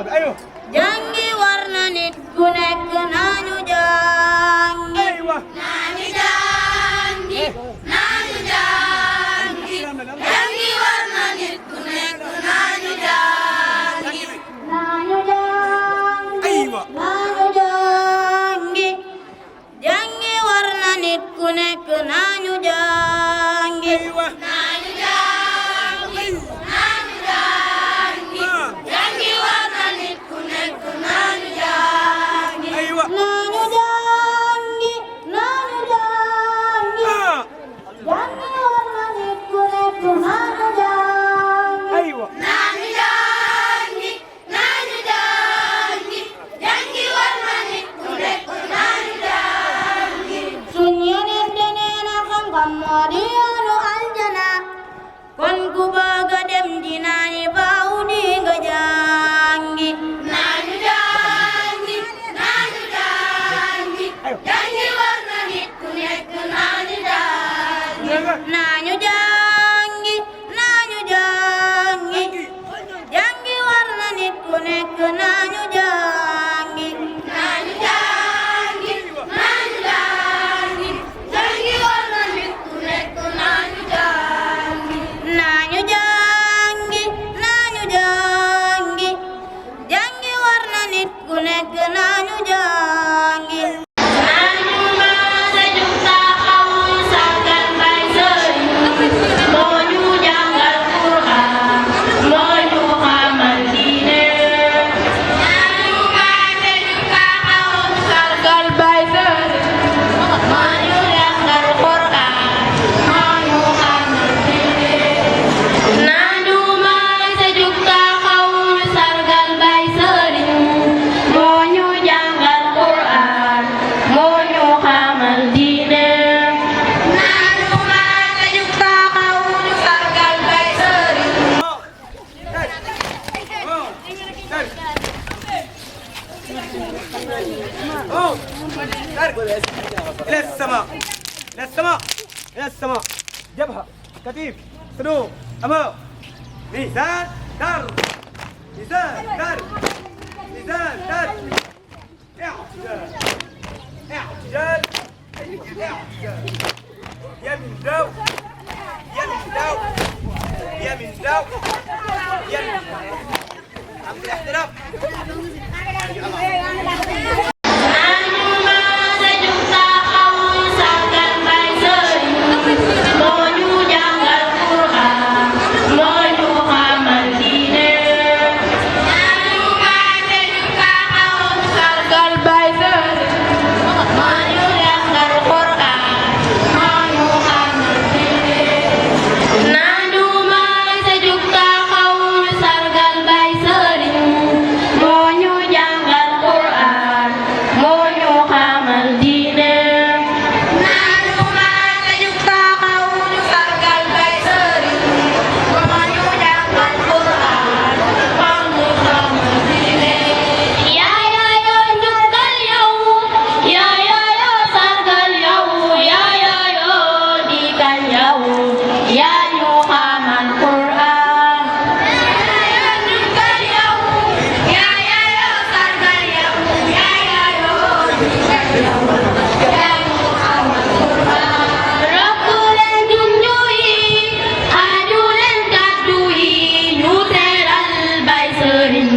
Jangi warna nit ku nekk nañu jangi. Nañu jangi, nañu jangi. Jangi warna nit ku nekk nañu jangi. Nañu jangi, nañu jangi. Jangi warna nit ku nekk nañu jangi. Nañu jangi, nañu jangi. Jangi warna nit ku nekk nañu jangi. Nañu jangi, nañu jangi. Jangi warna nit ku nekk nañu jangi. Nañu jangi, nañu jangi. Jangi warna nit ku nekk nañu jangi. Suñu Yonent nee na xam-xam moo di yoonu aljana. Kon ku bëgg a dem dinaani faaw di nga jangi. Nañu jangi, nañu jangi. Jangi warna nit ku nekk nañu jangi. Nañu jangi, nañu jangi. Jangi warna nit ku nekk nañu jangi. Nañu jangi, nañu jangi. Jangi warna nit ku nekk nañu jangi. Nañu jangi, nañu jangi. Jangi warna nit ku nekk nañu jangi. Nañu maase jug taxaw sargal Baay Sëriñ moo ñu jàngal Qur'an moo ñu xamal diine. Nañu maase jug taxaw sargal Baay Sëriñ moo ñu jàngal Qur'an moo ñu xamal diine. Nañu maase jug taxaw sargal Baay Sëriñ moo ñu jàngal Qur'an moo ñu xamal diine. Nañu maase jug taxaw sargal Baay Sëriñ. إلى السماء إلى السماء إلى السماء جبهة كتيف صدور أمام ميزان در ميزان در ميزان در اعتدال اعتدال اعتدال يمين دو يمين دو يمين دو يمين عبد الاحترام Nañu maase jug taxaw sargal Baay Sëriñ moo ñu jàngal Qur'an moo ñu xamal diine. Nañu maase jug taxaw sargal Baay Sëriñ moo ñu jàngal Qur'an moo ñu xamal diine. Nañu maase jug taxaw sargal Baay Sëriñ moo ñu jàngal Qur'an moo ñu xamal diine. Nañu maase jug taxaw sargal Baay Sëriñ moo ñu jàngal Qur'an moo ñu xamal diine. Yaaya yoo njukkal yow yaaya yoo sargal yow yaaya yoo digal yow yaa ñu xamal Qur'an. Yaaya yoo njukkal yow yaaya yoo sargal yow yaaya yoo digal yow yaa ñu xamal Qur'an. Rokku leen junju yi xaaju leen kàddu yi ñu teral Baay Sëriñ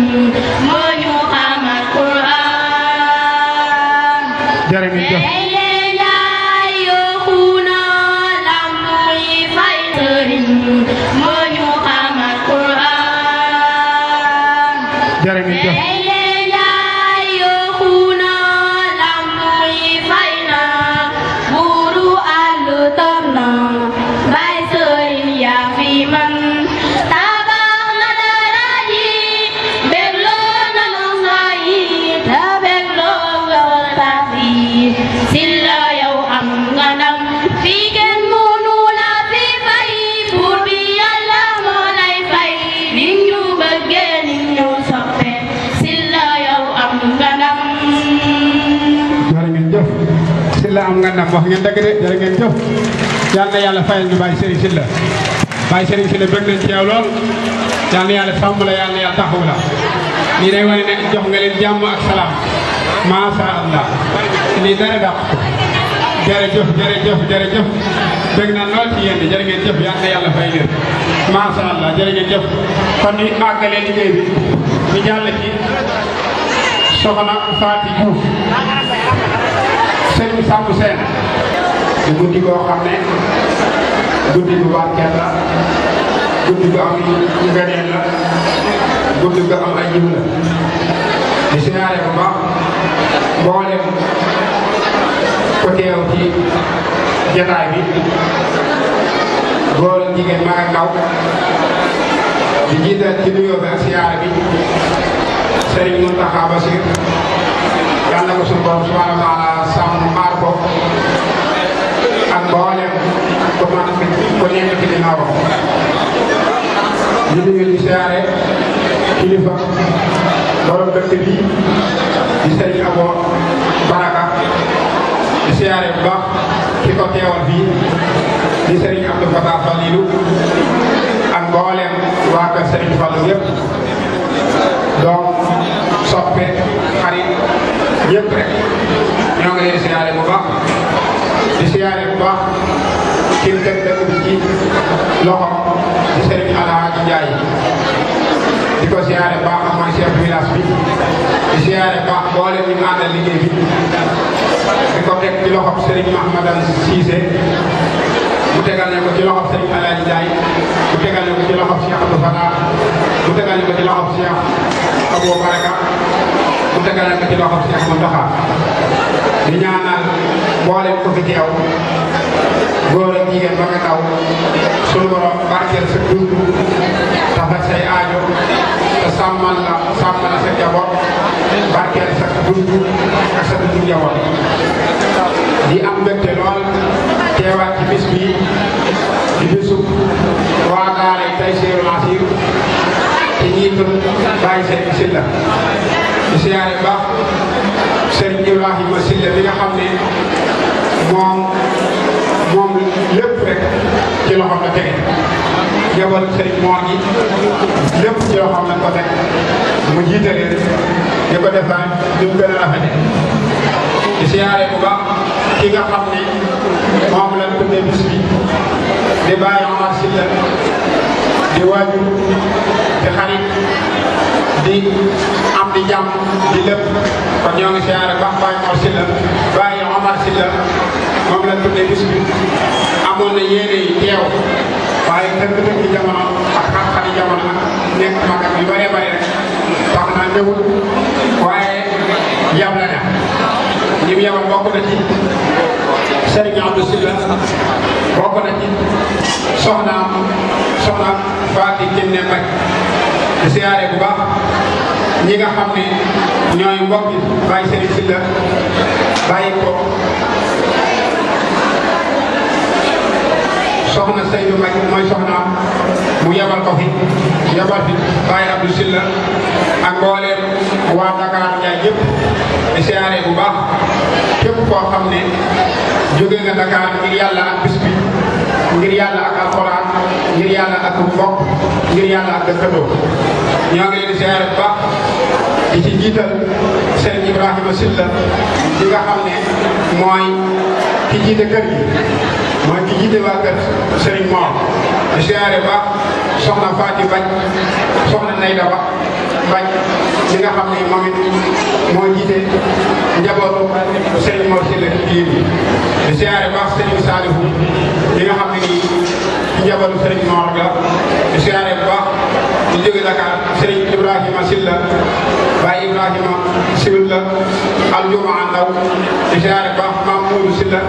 moo ñu xamal Qur'an. jërë ngeen jëf jërë ngeen jëf Silla yow am nga ndam fi kenn mënu la fi fay buur bi Yàlla moo lay fay ni ñu bëggee ni ñu soppe Silla yow am nga ndam. jërë ngeen jëf Silla am nga ndam wax ngeen dëgg de jërë ngeen jëf yal na Yàlla fayal ñu Baay Sëriñ Silla Baay Sëriñ Silla bëgg nañ ci yow lool yal na Yàlla sàmm la yal na Yàlla taxawu la lii day wane ne jox nga leen jàmm ak salaam macha allah lii dara dàq ko jërëjëf jërëjëf jërëjëf dégg naa lool ci yéen jërë ngeen jëf yal na yàlla fay leen macha allah jërë ngeen jëf kon ñu àggalee liggéey bi ñu jàll ci soxna Faati Diouf sëñ Samb Seen di guddi goo xam ne guddi gu barkeel la guddi gu am ngëneel la guddi gu am ay yiw la di siyaare bu baax mboolem ko teew ci jataay bi góor ak jigéen mag ak ndaw di jiital ci nuyoo bi ak siyaare bi Serigne Mountakha Bassir yàlla na ko suñu borom subhanahu wa taala sàmm aar ko ak mboolem ko mën ko nekk ci ginnaawam di nuyu di siyaare kilifa borom dëkk bi di Serigne Abo Baraka di siyaare bu baax ki ko teewal fii di Serigne Abdou Fatah Falilou ak mboolem waa kër Serigne Fallou yëpp donc soppe xarit yëpp rek ñoo ngi leen di siyaare bu baax di siyaare bu baax ki mu teg dëkk bi ci loxo di Serigne Alhaji Ndiaye di ko siyaare baax ak mooy chef village bi di siyaare baax boole ñu mu àndal liggéey bi di ko teg ci loxo Serigne Mahamadan Cissé mu tegal ne ko ci loxo Serigne Alhaji Ndiaye mu tegal ne ko ci loxo Cheikh Abdou Fatah mu tegal ne ko ci loxo Cheikh Abou Baraka mu tegal ne ko ci loxo Cheikh Mountakha di ñaanal boole ko fi teew góor ak jigéen ba nga taw sunu borom barkeel sa dund tafaj say aajo te sàmmal sa njaboot barkeel sa dund ak sa dund njaboot di am mbégte lool teewaat ci bis bi di bisu waa daara Taysiroul Assir te njiitul Baye Serigne Sylla di siyaare baax Serigne Ibrahima Sylla bi nga xam ne moom lépp rek ci loxoom la tege jabal Serigne Mor gi lépp ci loxoom la ko teg mu jiite leen di ko defaan di mu gën a rafete di siyaare bu baax ki nga xam ne moom lañ tuddee bis bi di Baye Omar Sylla di waajur di xarit di am di jàmm di lépp kon ñoo ngi siyaare baax Baye Omar Sylla moom lañ tuddee bis bi amoon na yéene yi teew waaye dëgg-dëgg jamono ak xam-xami jamono ak nekk magam yu bëree bëri rek tax na ñëwul waaye yab la ne ñi mu yabal bokk na ci Serigne Abdou Sylla bokk na ci soxna Faati Kiné Mbaye di siyaare bu baax ñi nga xam ne ñooy mbokk Baye Serigne Sylla bàyyi ko soxna Seydou Mbaye mooy soxnaam mu yabal ko fi Baye Abdou Sylla ak mbooleem waa Dakar Ndiaye yëpp di siyaare bu baax képp koo xam ne jóge nga Dakar ngir yàlla ak bis bi ngir yàlla ak alxuraan ngir yàlla ak mbokk ngir yàlla ak dëkkandoo ñoo ngi leen di siyaare bu baax di ci jiital Serigne Ibrahima Sylla di nga xam ne mooy ki jiite kër gi mooy ki jiite waa kër Serigne Mor di siyaare baax soxna Faati Bañ soxna Nayda Ba Bañ li nga xam ne moom it moo jiite njabootu Serigne Mor Sylla ci biir bi di siyaare baax Serigne Saliou li nga xam ne nii ci njabootu Serigne Mor la di siyaare bu baax di jóge Dakar Serigne Ibrahima Sylla Baye Ibrahima Sylla Aljumaa Ndaw di siyaare baax Maam Moodu Sylla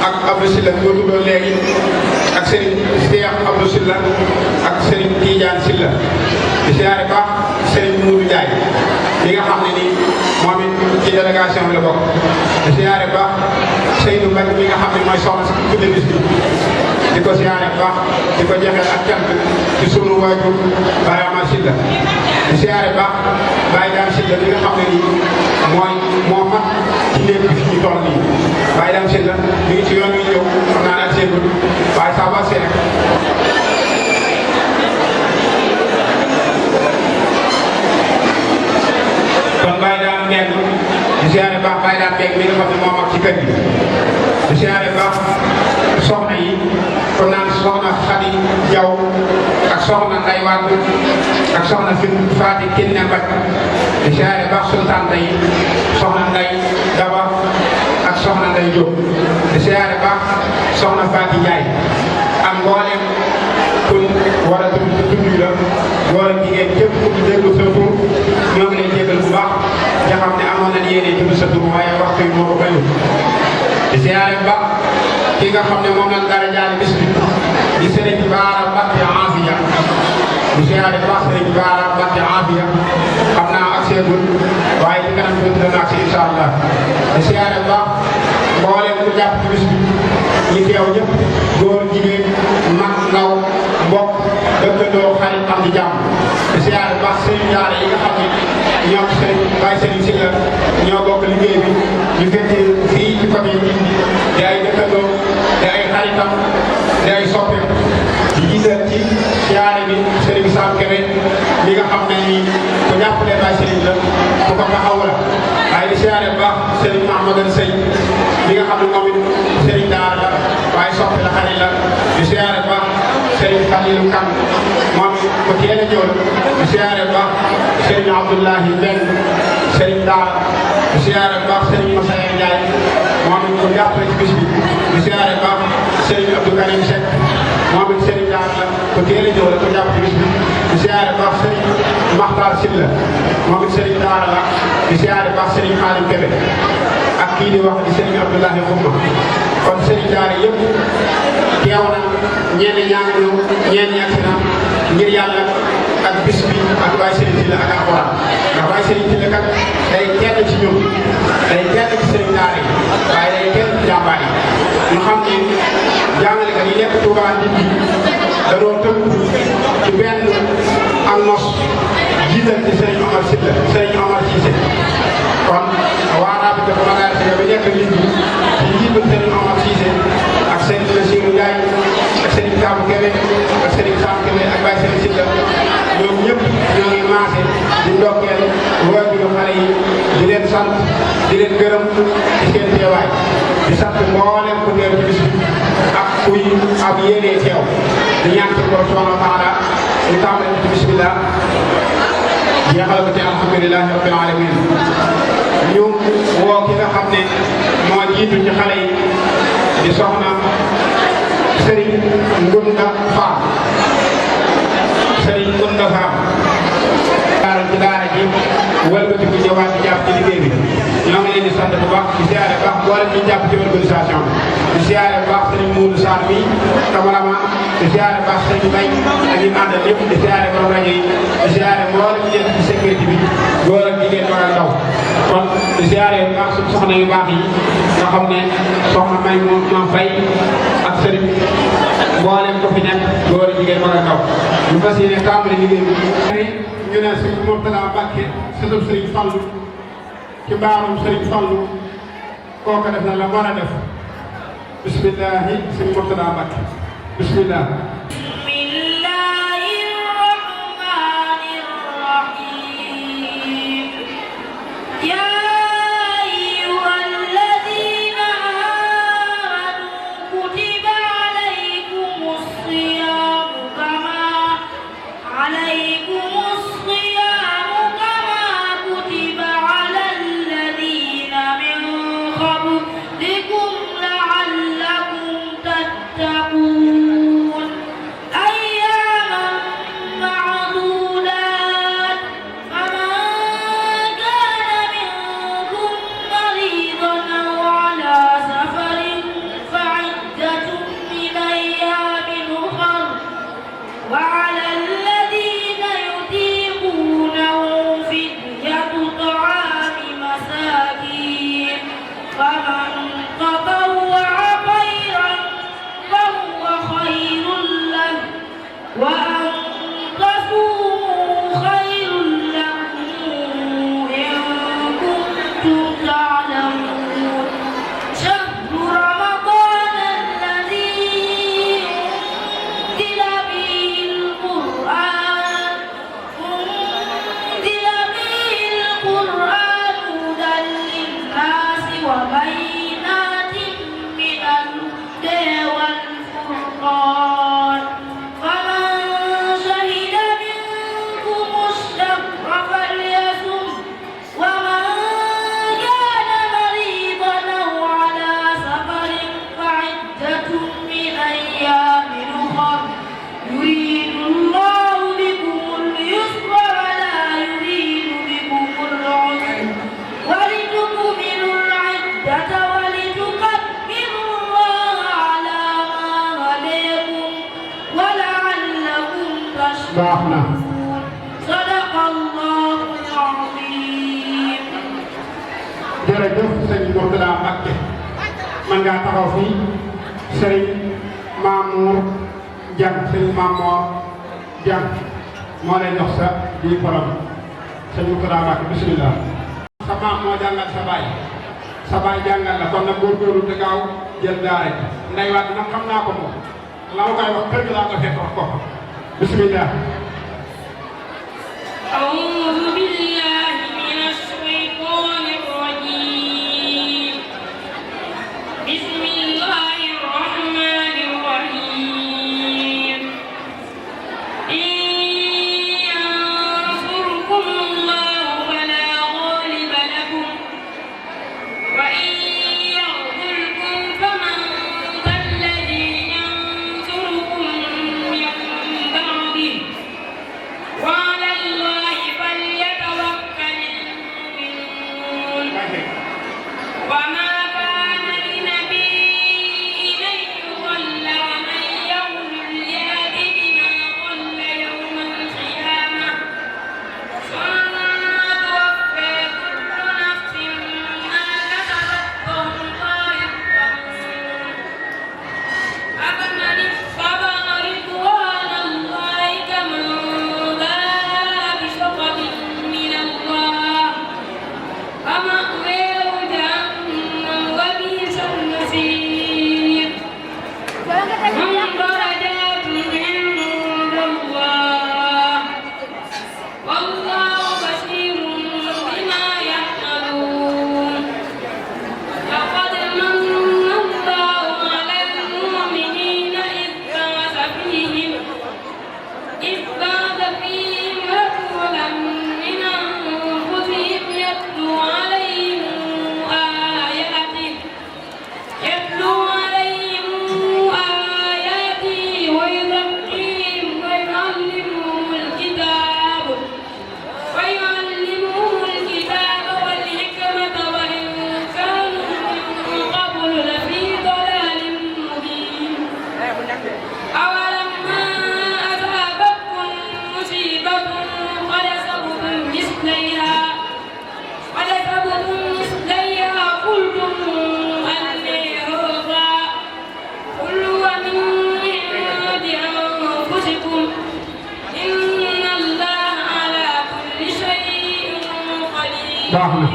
ak Abdou Sylla bi ma tuddoon léegi ak Serigne Cheikh Abdou Sylla ak Serigne Tidiane Sylla di siyaare baax Serigne Moudou Ndiaye li nga xam ne nii moom it ci délégation bi la bokk di siyaare baax Seydou Mbaye mi nga xam ne mooy soxna si tudde bis bi di ko siyaare baax di ko joxe ak cant ci sunu waajur Baye Omar Sylla di siyaare baax Baye Dame Sylla mi nga xam ne nii moo mat ci néeg bi fi ñu toll nii Baye Dame Sylla mi ngi ci yoon wi ñëw xam naa ne ak seegul waaye saa ba see Baye Dame Mbengue di siyaare baax Baye Dame Mbengue mi nga xam ne moo mag ci kër gi di siyaare baax soxna yi kon naan soxna Khady Diaw ak soxna Ndeye Wade ak soxna Faati Kiné Mbaj di siyaare baax sunu tante yi soxna Ndeye Daba ak soxna Ndeye Diop di siyaare baax soxna Faati Ndiaye ak mboolem kun war a tudd la góor ak jigéen képp ku ci déglu sa tur ñoo ngi lay jégal bu baax nga xam ne amoon nañ yéene tudd sa tur waaye waxtu yi moo ko bayul di siyaare baax ki nga xam ne moom lañ dara jaale bis bi di Sëriñ Baara Mbacke Afia di siyaare baax Sëriñ Baara Mbacke Afia xam naa ak seegul waaye ci kanam tuuti dana ak si incha allah di siyaare baax mboolem ku jàpp ci bis bi ñi teew ñëpp góor jigéen mag ndaw mbokk dëkkandoo xarit am di jàmm di siyaare baax sëriñ daara yi nga xam ne ñoo ko sëriñ Baye Sëriñ si la ñoo bokk liggéey bi ñu fekkee fii ci côté yi di ay dëkkandoo di ay xaritam di ay soppeem di jiital ci siyaare bi sëriñ Sam Kébé mi nga xam ne nii ku jàppale Baye Sëriñ la ku ko taxaw la waaye di siyaare baax sëriñ Mahamadan Sey mi nga xam ne moom it sëriñ daara la waaye soppi la xarit la di siyaare baax sëriñ Falilu Kan moom it ku teel a ñëw la di siyaare baax sëriñ Abdoulahi Mbeng sëriñ daara di siyaare baax sëriñ Masaya Ndiaye moom it ku jàppale ci bis bi di siyaare baax sëriñ Abdou Karim Seck moom it sëriñ daara la ku teel a ñëw la ku jàpp ci bis bi di siyaare baax sëriñ Maxtaar Silla moom it sëriñ daara la di siyaare baax sëriñ Xaalim Kebe ak kii di wax di sëriñ Abdoulahi Xumma kon sëriñ daara yëpp teew na ñenn ñaa ngi ñëw ñenn ñi agsi na ngir yàlla ak bis bi ak Baye Sëriñ Sylla ak alxuraan ndax Baye Sëriñ Sylla kat day kenn ci ñun day kenn ci sëriñ daara yi waaye day kenn ci jàmbaar yi ñu xam ne jàngalekat yi nekk Touba nit ñi dañoo tënk ci benn ak nos jiital ci sëriñ Omar Sylla sëriñ Omar Cissé kon waa Rabita ba Madaris bi nekk nit ñi di jiital sëriñ Omar Cissé ak sëriñ Bassirou Ndiaye ak sëriñ Kaabu Kébé ak sëriñ Sam Kébé ak Baye Sëriñ Sylla ñoom ñëpp ñoo ngi maase di ndokkeel waajuru xale yi di leen sant di leen gërëm ci seen teewaay di sant mboolem ku teew ci bis bi ak kuy ab yéenee teew di ñaan ci borom subhanahu wa taala ñu tàmbale ci bismillah jeexal ko ci alhamdulilahi rabbil alamin ñu woo ki nga xam ne moo jiitu ci xale yi di soxna Serigne Ngunda Faam Serigne Ngunda Faam daaral ci daara ji wëlbati bu ñëwaat di jàpp ci liggéey bi ñoo ngi leen di sant bu baax di siyaare baax mboolem ñu jàpp ci organisation di siyaare baax Serigne Moudou Sarr mi cameraman di siyaare baax Serigne Mbaye ak ñi àndal yëpp di siyaare borom rajo yi di siyaare mboolem ñu nekk ci sécurité bi góor ak jigéen mag ak ndaw kon di siyaare baax suñu soxna yu baax yi nga xam ne soxna May moom ñoo fay ak Serigne mboolem ko fi nekk góor ak jigéen mag ak ndaw ñu fas yéene tàmbali liggéey bi ñu ne Serigne Mourtada Mbacke sëtub Serigne Fallou ci mbaarum Serigne Fallou kooku def na la war a def bismillahi Serigne Mourtada Mbacke bismillah قبلكم لعلكم تتقون jërëjëf sëñ Mourtada Mbacké man ngaa taxaw fii sëriñ Mamour Diagne sëriñ Mamour Diagne moo lay jox sa diplôme sëñ Mourtada Mbacké bismillah. sa maam moo jàngal sa baay jàngal la kon nag góorgóorlu te gaaw jël daara ji nday waat nag xam naa ko moom la ma koy wax kër gi laa ko fekk wax ko bismillah. أعوذ بالله من الشيطان الرجيم بسم الله الرحمن الرحيم إن ينصركم الله فلا غالب لكم وإن يخذلكم فمن ذا الذي ينصركم من بعده وعلى الله فليتوكل المؤمنون وما كان لنبي أن يضل ومن يغل يأت بما ضل يوم القيامة ثم توفى كل نفس ما كسبت وهم لا يظلمون أفمن اتبع رضوان الله كمن باء بسخط من الله فمأواه جهنم وبئس المصير هم درجات عند الله والله بصير بما يعملون لقد من الله على المؤمنين إذ بعث فيهم رسولا من أنفسهم يتلو عليهم آياته ويزكيهم ويعلمهم الكتاب والحكمة وإن كانوا من قبل لفي ضلال مبين أولما أصابتكم مصيبة قد أصبتم مثليها قلتم أني هذا قل هو من عند أنفسكم إن الله على كل شيء قدير baax na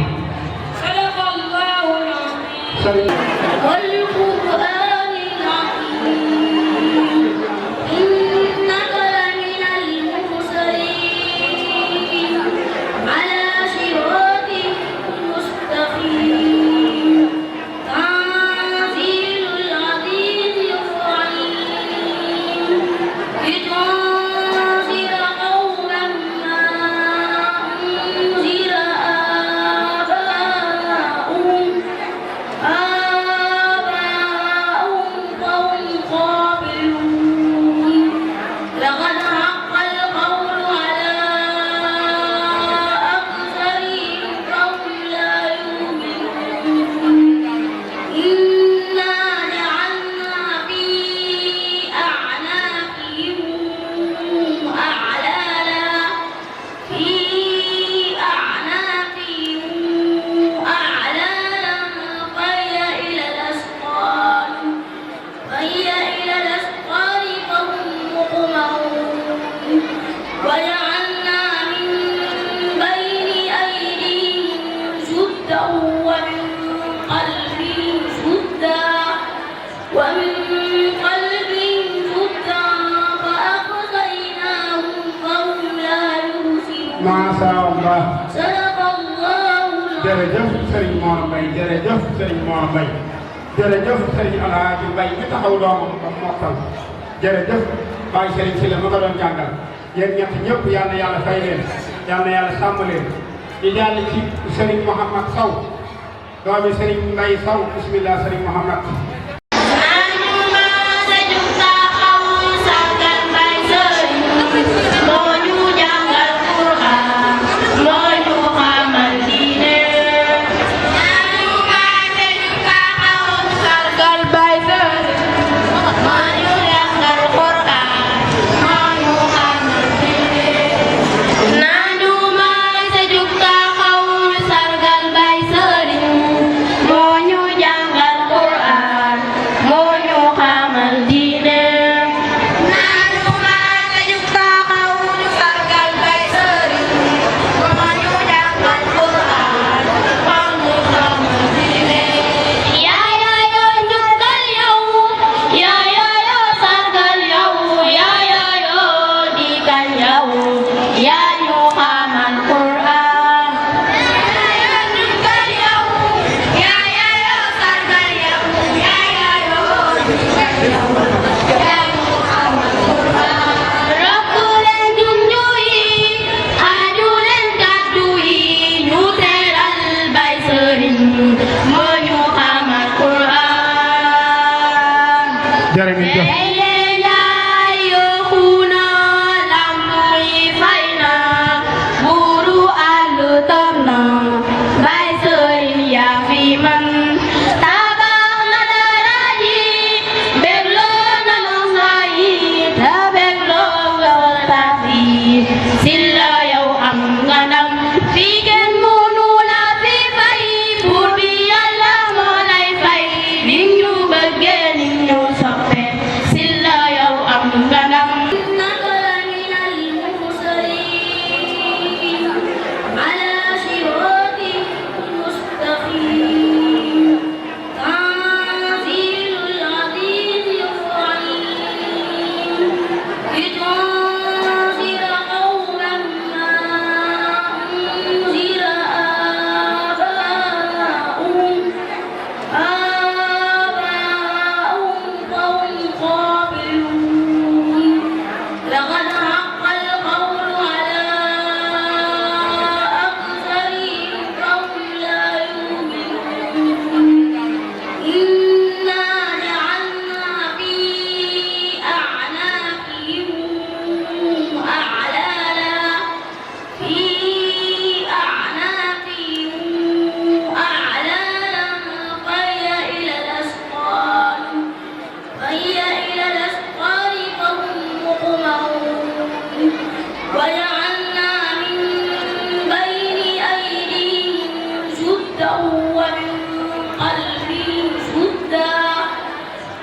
صدق الله العظيم sëriñ والقرآن العظيم إنك لمن المرسلين على صراط مستقيم تنزيل العزيز الرحيم لتنذر قوما ما أنذر آباؤهم فهم غافلون لقد حق القول على أكثرهم فهم لا يؤمنون إنا جعلنا في أعناقهم أغلالا فهي إلى الأسقال فهم مقمحون وجعلنا من بين أيديهم سدا ومن خلفهم سدا فأغشيناهم فهم لا يبصرون macha allah. صدق الله العظيم jërëjëf sëriñ Mor Mbaye jërëjëf sëriñ Mor Mbaye jërëjëf sëriñ Alaaji Mbaye mi taxaw doomam ba mokkal jërëjëf Baye Sëriñ si la ma ko doon jàngal yéen ñett ñëpp yal na yàlla fay leen yal na yàlla sàmm leen di jàll ci sëriñ Mouhamad Sow doomi sëriñ Mbaye Sow bismillah sëriñ Mouhamad Nanu mai sejuk tak kau sargal bay sering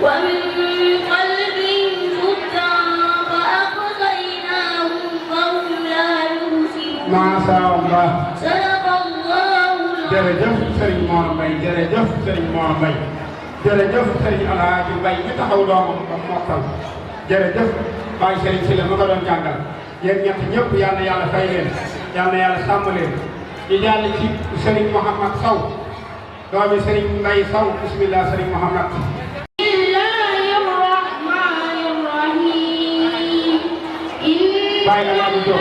ومن قلب سدا فأغويناهم فهم لا يبصرون. ما شاء الله. صدق الله العظيم. jërëjëf Serigne Mor Mbaye jërëjëf Serigne Mor Mbaye jërëjëf Serigne Alhaji Mbaye mi taxaw doomam ba mokkal jërëjëf Baye Serigne Sylla ma ko doon jàngal yéen ñett ñëpp yal na yàlla fay leen yal na yàlla sàmm leen di jàll ci Serigne Mouhamad Sow doomi Serigne Mbaye Sow bismillah Serigne Mouhamad. Baye Alhaji Diop.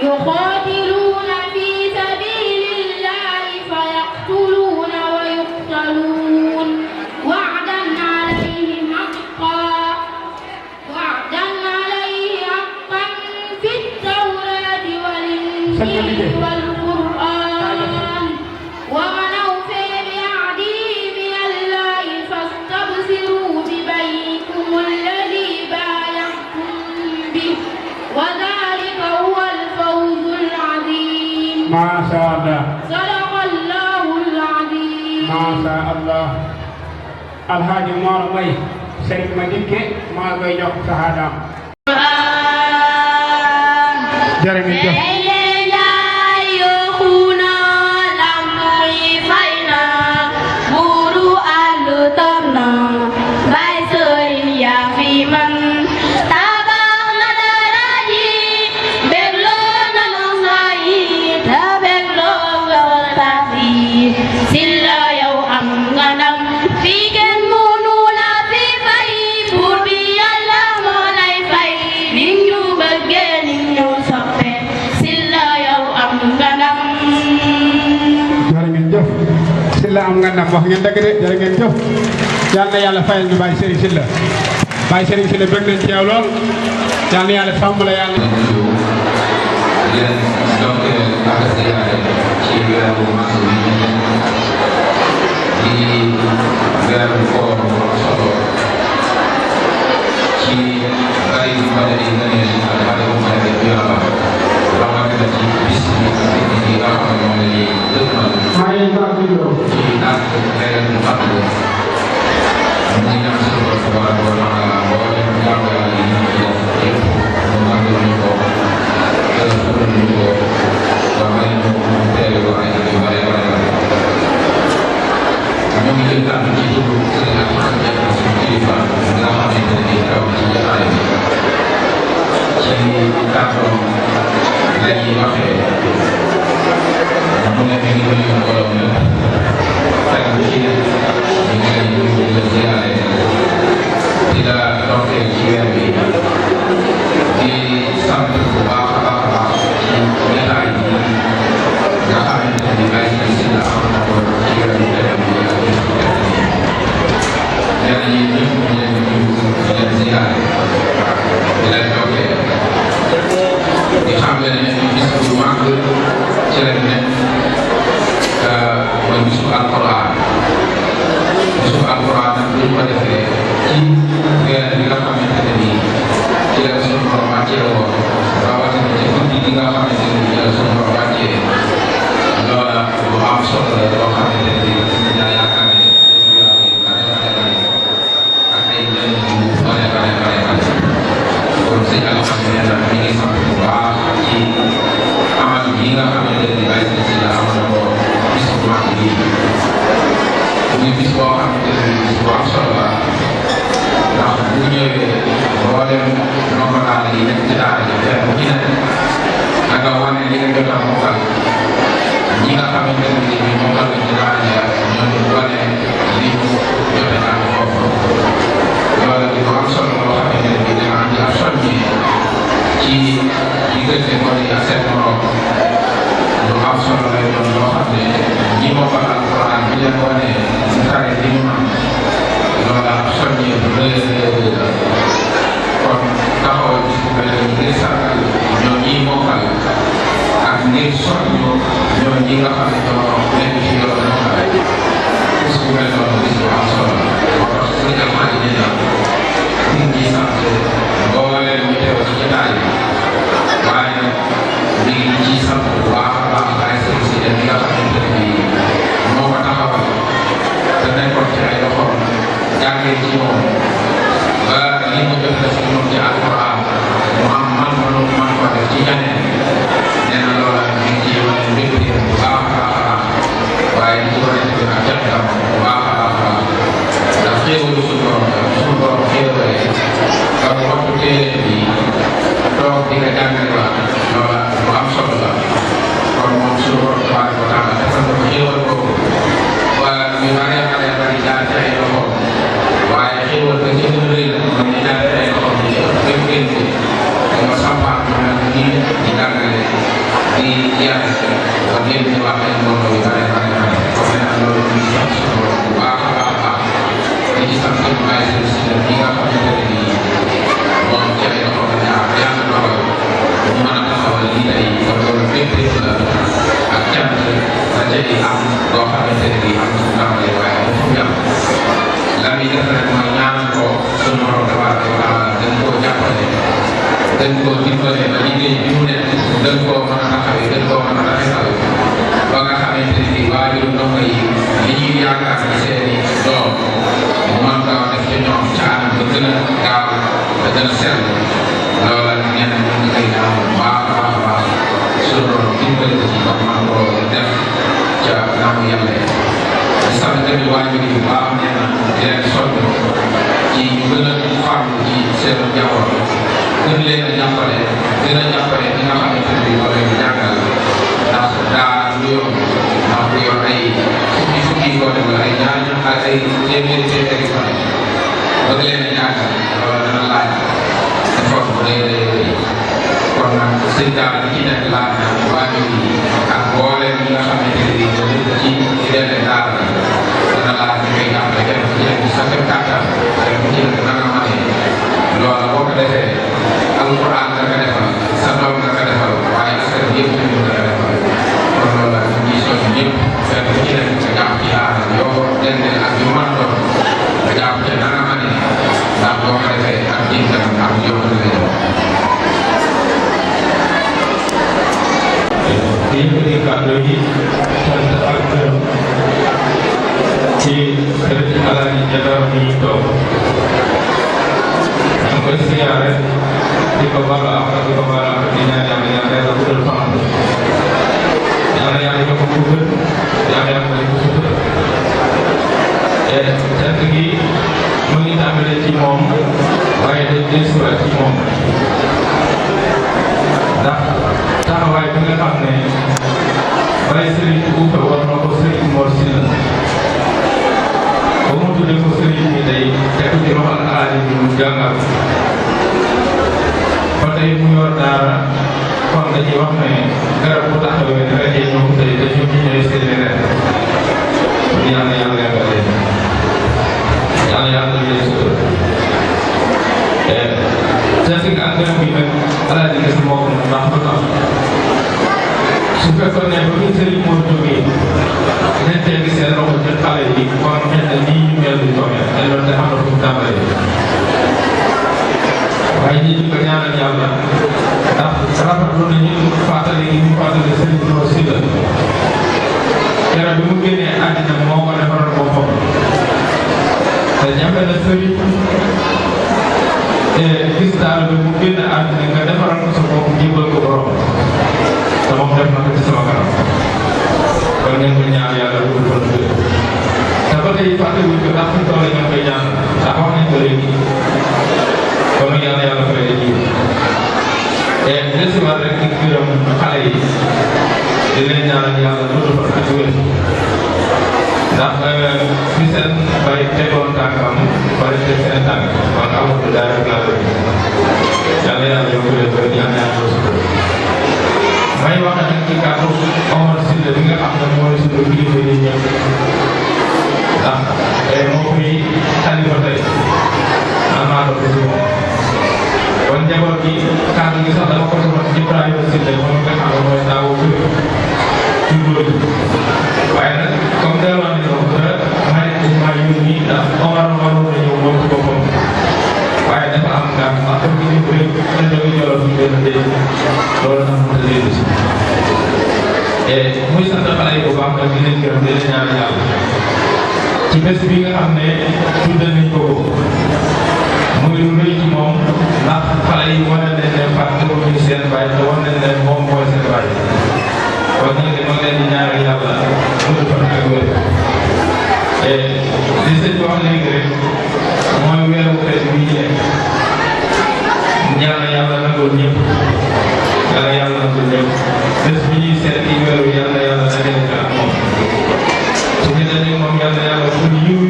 يقاتلون في سبيل الله فيقتلون ويقتلون وعدا عليه حقا في التوراة والإنجيل والقرآن ومن أوفى بعهده من الله فاستبشروا ببيعكم الذي بايعتم به وذلك هو الفوز العظيم. ما شاء الله. صدق الله العظيم. ما شاء الله. Alhaji Mor Mbaye Serigne Madické maa koy jox sahaadaam. jërë ngeen jëf. Sylla am nga ndam wax ngeen dëgg de jërë ngeen jëf yal na yàlla fayal ñu Baye Serigne Sylla Baye Serigne Sylla bëgg nañ ci yow lool yal na yàlla sàmm la yàlla. Alquran bi leen wane ci moom ba li mu def la ci moom ci alquran mu am man ko def ci ñeneen nee na loola ñu ngi ciy wane mbégte bu baax a baax a baax waaye di ci wane tamit ak jantam bu baax a baax a baax ndax xéewalu suñu borom xéewalee nga waxtu téere bi toog di nga jàngale waat loola lu am solo la kon moom suñu borom tabaaraka wa taala defal na ko xéewal boobu waa ñu bari jaar ci ay loxo waaye xéewal ba ci gën a rëy la mooy ñu jaar ci ay loxo bi gën gën ko dama sampaat ma nag nii di jàngale di yar ba ngeen di wax ay mbooloo yu bari comme nee naa loolu ñu ngi sant suñu borom bu baax a baax a baax di ci sant suñu bàyyi seen si yi nga xamante ne nii moom ci ay loxo la jaar yàlla dogal ñu mën a taxawal lii tey kon loolu bépp la ak cant la cay am loo xamante ne nii am suñu tàmbalee waaye dafa mu yàq la muy def rek mooy ñaanal ko suñu borom tabaaraka wa taala dañ koo jàppale dañ koo dimbale ba liggéey bi mu nekk dañ koo mën a taxawee dañ koo mën a rafetal ba nga xamante ne nii waajur ndongo yi li ñuy yaakaar ci seeni doom mu mën koo def ci ñoom ca anam ba gën a gaaw ba gën a sell loola ñenn ñu ngi koy ñaan bu baax a baax a baax suñu borom dimbale ko ci ba mën koo def ca namu yàlla di sant tamit waajur yi bu baax nee na di leen soññ ci ñu gën a farlu ci seen njaboot gën leen a jàppale gën a jàppale ñi nga xamante ne bii moo leen di jàngal ndax daa lu yomb ndax bu yor ay fukki gone wala ay ñaar ak ay téeméeri gone bëgg leen a jàngal loolu dana laaj effort bu rëy a rëy kon nag sëñ daara bi ci nekk laaj na waajur yi ak mbooleem ñi nga xamante ne bii ñoom ñëpp ci yeneen daara bi dana laaj ñu koy jàppale kenn ku ci nekk sa kër kàttan kenn ku ci nekk na nga mënee loola boo ko defee alquran nga ko defal sa doom nga ko defal waaye askan bi yëpp ñu nga ko defal kon loola ñu ngi soññ ñëpp kenn ku ci nekk nga jàpp ci aar yoo dende ak yu mën doon nga jàpp ci na nga mënee ndax boo ko defee ak jiitam ak yokk la lay yëkkati kàddu yi sant ak gërëm ci sëriñ Alaaji Jadar mi toog ñu koy siyaare di ko baalu ak di ko baalu ak di ñaan yàlla yàlla yàlla guddal fanam yàlla yàlla yokk ko gën yàlla yàlla may ko sutura cant gi mu ngi tàmbalee ci moom waaye dañ dellusiwaat ci moom ndax taxawaay bi nga xam ne waaye sëriñ bi uufe war na ko sëriñ Mor Sylla ba mu tuddee ko sëriñ bi day teg ci loxol Alaaji bi mu jàngal ba tey mu yor daara kon dañuy wax ne garab bu taxawee da nga cee ñëw tey dañu ci ñëwee seeni ren kon yàlla yàlla yàlla leen yàlla yàlla leen sutura cant gi ak ngërëm bi nag Alaaji Kese moo ko ndax lu tax su fekkoon ne ba fi sëriñ moo jógee dinañ teel gi seen loxo ci xale yi kon xëy na lii ñu mel ni toogee te loolu te xam na fu mu tàmbalee waaye ñi ñu ko ñaanal yàlla ndax rafetlu nañu fàttali gi ñu fàttali sëriñ Mor Sylla keroog bi mu génnee àddina moo ko defaral boppam te ñafe na sëriñ gis daal bi mu génn àddina nga defaral ko sa bopp jébal ko borom te moom def na ko ci sama kanam kon ngeen ko ñaan yàlla lu dul te ba tey fàttewuñ ko ndax fi toll ngeen koy ñaan ndax wax nañ ko léegi kon yàlla yàlla fay la jiw desiwaat rek di gërëm xale yi di leen ñaanal yàlla lu dul ak wér ndax fi seen bay tegoon tànkam bari te seen tànk kon alhamdulilah rek laa bëgg yàlla yàlla yokk leen ba ñaan ñaan may wax nag ci kàddu Omar Sylla bi nga xam ne mooy suñu kilifa yi ñëpp ndax moo fi xalifa tey man maa doon ko moom kon njaboot gi kàddu gi sax dama ko joxoon Ibrahima Sylla moom nga xam ne mooy taawu kër ci góor waaye nag comme delloo nañu ko ba may maa yónni ndax Omar waroon na ñëw moom ci boppam waaye dafa am nga wax dëgg ñu bëri na jóge jolof ñu benn dee loolu tax mu tëddee si muy sant xale yi bu baax nag di leen gërëm di leen ñaan yàlla ci bés bi nga xam ne tudde nañ ko muy lu rëy ci moom ndax xale yi wane nañ ne fàttaliwuñu seen baay te wane nañ ne moom mooy seen baay kon ñu ngi leen di ñaanal yàlla gudd fan ak wér li sëñ bi wax léegi rek mooy weeru tey bii ñu nekk ñaan yàlla nangul ñëpp yàlla nangul ñëpp bés bi ñuy seet ci weeru yàlla dajale ko ak moom su ñu dajee moom yàlla suñu yiw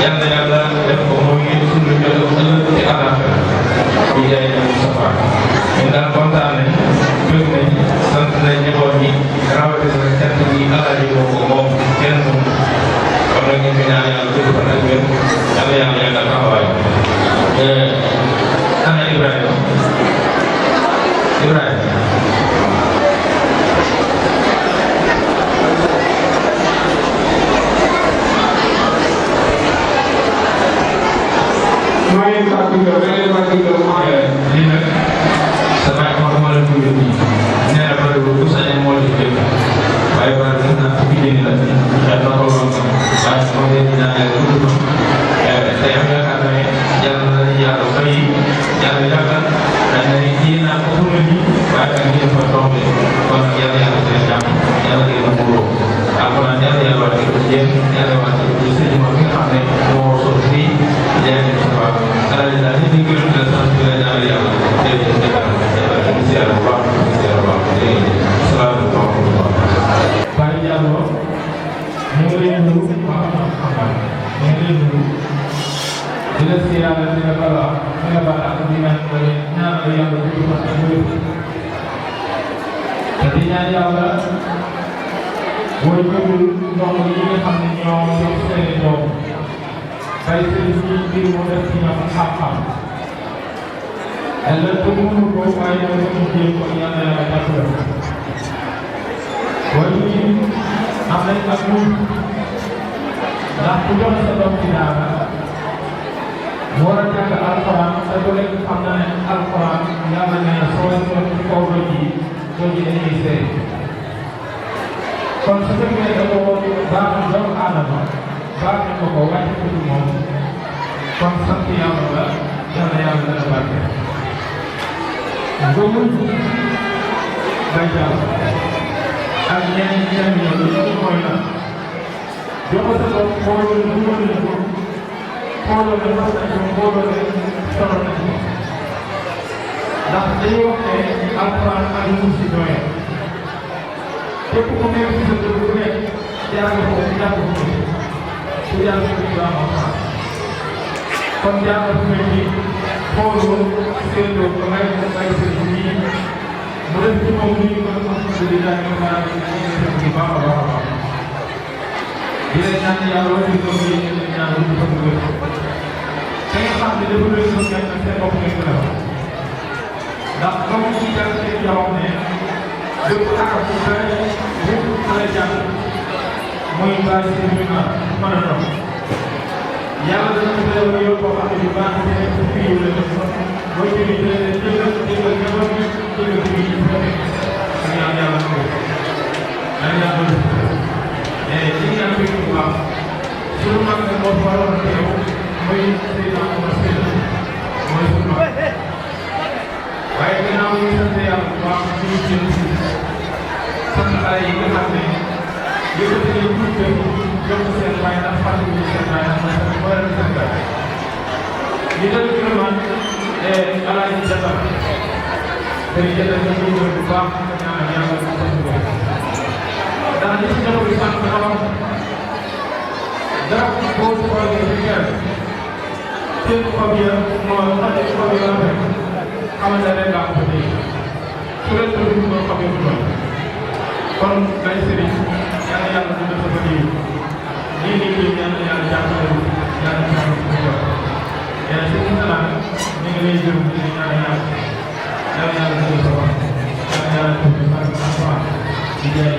yàlla def ko mooy suñu jot ëllëg ci àllaaxira ñu jaay na Moustapha ñu daal kontaan nañ bëgg nañ sant nañ njaboot ñi rawatina sant ñi alaaji moom kenn moom kon nag ñu ngi ñaan yàlla gudd fan ak wér yàlla yàggal taxawaay ana Ibrahima lii nag sama moo la dugal nii nee na bëri bu sañee moo ci jël waaye bëri gis naa fi jëni la xel na ko lool waaye moo leen di ñaanal gudd te am yaakaar ne yàlla na leen yàlla fay yàlla yàggal dañ ne yéen naa ko xamal ni waaye ak yéen fa tombé kon yàlla seen jàmm yàlla ngeen a muuroo alxuraan yàlla wàcce ko ci yéen yàlla wàcce ko ci sëñ bi nga xam ne moo sos fii jaay nañ sa baax alal daal ñu ngi gërëm la sant di la ñaanal yàlla jërëjëf ñu siyaare bu baax ñu siyaare bu baax salaamaaleykum wa rahmatulah. Baye Diallo ñu ngi lay nuyu ñu ngi lay nuyu di la siyaare di la bala ak di ñaanal yàlla di ko ak wér te di ñaan yàlla booy jëmul ndox yi nga xam ne ñoo jox seeni doom bay seen ñi ngir mu def ci ñoom xam-xam ëllëg te mënu ko waaye dama ko jéem ko yàlla yàlla jàppale booy ñi am nañ ak ñun ndax ku jox sa doom ci daara mu war a jàng alxuraan te bu nekk xam na ne alxuraan yàlla nee na soo leen doon ci kaw doj yi dañuy seey kon su fekkee da ko baax doomu aadama baax na ko wàcc ko ci moom kon sant yàlla la yàlla dana barke ngóobul bay jàll ak ñeneen ñeneen ñoom mooy la jox ko sa bopp xooloo ne dugal nañ ko xooloo ne fas nañ ko xooloo ne sonal nañ ko ndax dañuy wax ne alxuraan ak lu si doyee képp ku nekk ci sa dëkk bu nekk jaar nga ko jàng ko su jaar ko ci waa alxuraan kon jaar nga ko ci xooloo seetloo ko may seen nii mu def ci moom ni ñu ko alhamdulilah ñu baax a baax di leen ñaan yàlla wax dëgg yi ñu leen ñaan lu ko wér te nga xam ne dafa leen ko ñaan seen bopp ngeen ko def ndax comme ci jàng seen jaw ne dëpp ak bu bëri bu xale jàng mooy bàyyi seen ñu naan mën a doon yàlla dana ko def yow boo xam ne bu baax ne ko fii la def boo jëlee jëlee jëlee njaboot bi jëlee ko yi ak ñaan yàlla ko dañ ñaan ko li nga xam ne bu baax suñu mag ne moo waroon a teew mooy Seydina Omar Sène mooy suñu mag waaye ginnaaw ñu sant yàlla bu baax ñu jëm si sant xale yi nga xam ne yëkkati nañ tuuti jox seen baay ndax fàttali seen baay ndax mooy waral seen baay li doon gërëmaat alaaji Jata te Jata ñu ngi gërëm bu baax ñaanal yàlla bu sant ko ndax li ci jamono sànq dafa wax dara boo ci xoolee ci kër seen xob ya moo xam ne xob ya rafet xamante ne baax ko nii su leen ko dugg moo xob ya mu doon kon bay sëriñ yàlla yàlla dina sa ba nii lii liggéey yàlla yàlla jàppale yàlla jàppale ko ñu wax yàlla si ñu salaam ñu ngi lay gërëm di ñaan yàlla yàlla dina sa wax yàlla yàlla dina sa wax di jaay